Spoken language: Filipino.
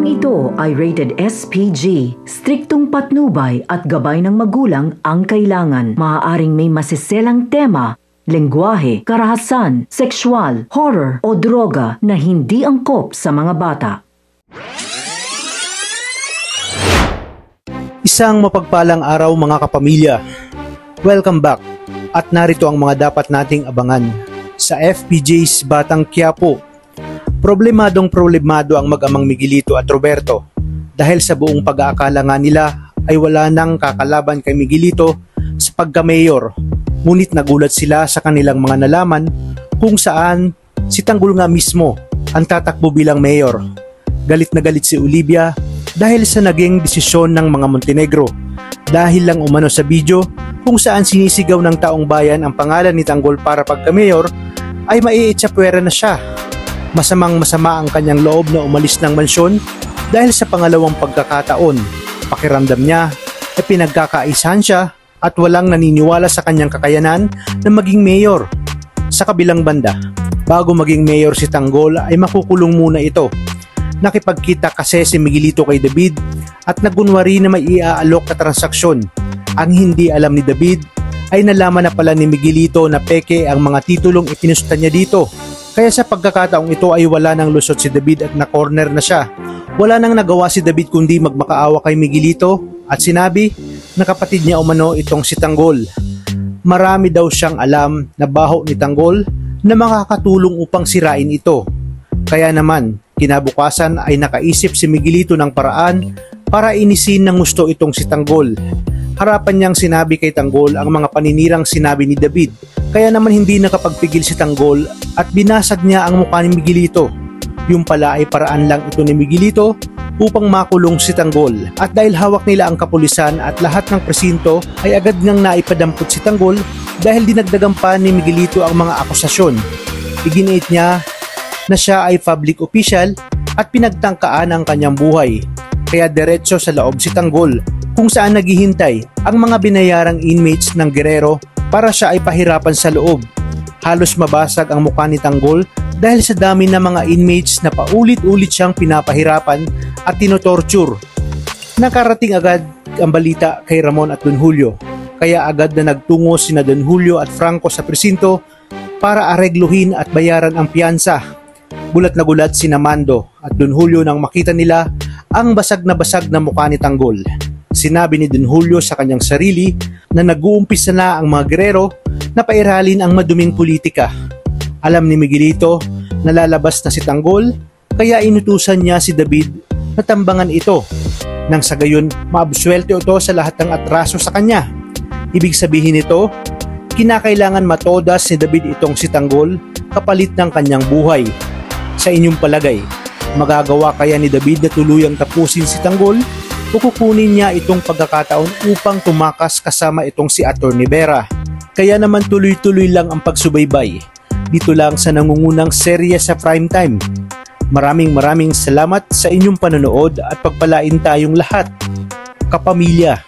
Programang ito ay rated SPG. Striktong patnubay at gabay ng magulang ang kailangan. Maaaring may masiselang tema, lengguwahe, karahasan, sexual, horror o droga na hindi angkop sa mga bata. Isang mapagpalang araw mga kapamilya. Welcome back at narito ang mga dapat nating abangan sa FPJ's Batang Quiapo. Problemado ang mag-amang Miguelito at Roberto dahil sa buong pag-aakala nga nila ay wala nang kakalaban kay Miguelito sa pagka-mayor. Ngunit nagulat sila sa kanilang mga nalaman kung saan si Tanggol nga mismo ang tatakbo bilang mayor. Galit na galit si Olivia dahil sa naging desisyon ng mga Montenegro dahil lang umano sa video kung saan sinisigaw ng taong bayan ang pangalan ni Tanggol para pagka-mayor ay maiitsapwera na siya. Masamang-masama ang kanyang loob na umalis ng mansyon dahil sa pangalawang pagkakataon. Pakiramdam niya ay pinagkakaisahan siya at walang naniniwala sa kanyang kakayanan na maging mayor. Sa kabilang banda, bago maging mayor si Tanggol ay makukulong muna ito. Nakipagkita kasi si Miguelito kay David at nagunwari na may iaalok na transaksyon. Ang hindi alam ni David ay nalaman na pala ni Miguelito na peke ang mga titulong ipinusta niya dito. Kaya sa pagkakataong ito ay wala nang lusot si David at na-corner na siya. Wala nang nagawa si David kundi magmakaawa kay Miguelito at sinabi na kapatid niya umano itong si Tanggol. Marami daw siyang alam na baho ni Tanggol na makakatulong upang sirain ito. Kaya naman, kinabukasan ay nakaisip si Miguelito ng paraan para inisin ng gusto itong si Tanggol. Harapan niyang sinabi kay Tanggol ang mga paninirang sinabi ni David. Kaya naman hindi nakapagpigil si Tanggol at binasag niya ang mukha ni Miguelito. Yung pala ay paraan lang ito ni Miguelito upang makulong si Tanggol. At dahil hawak nila ang kapulisan at lahat ng presinto ay agad ngang naipadampot si Tanggol dahil dinagdagan pa ni Miguelito ang mga akusasyon. Iginiit niya na siya ay public official at pinagtangkaan ang kanyang buhay. Kaya diretso sa loob si Tanggol kung saan naghihintay ang mga binayarang inmates ng Guerrero para siya ay pahirapan sa loob. Halos mabasag ang mukha ni Tanggol dahil sa dami ng mga inmates na paulit-ulit siyang pinapahirapan at tinotorture. Nakarating agad ang balita kay Ramon at Don Julio, kaya agad na nagtungo sina Don Julio at Franco sa presinto para aregluhin at bayaran ang piyansa. Gulat na gulat sina Mando at Don Julio nang makita nila ang basag na mukha ni Tanggol. Sinabi ni Don Julio sa kanyang sarili na nag-uumpisa na ang mga Guerrero na pairalin ang maduming politika. Alam ni Miguelito na lalabas na si Tanggol kaya inutusan niya si David na tambangan ito nang sa gayon maabsuelto ito sa lahat ng atraso sa kanya. Ibig sabihin nito, kinakailangan matodas ni David itong si Tanggol kapalit ng kanyang buhay. Sa inyong palagay, magagawa kaya ni David na tuluyang tapusin si Tanggol o kukunin niya itong pagkakataon upang tumakas kasama itong si Atty. Vera? Kaya naman tuloy-tuloy lang ang pagsubaybay dito lang sa nangungunang serye sa Primetime. Maraming salamat sa inyong panonood at pagpalain tayong lahat, kapamilya.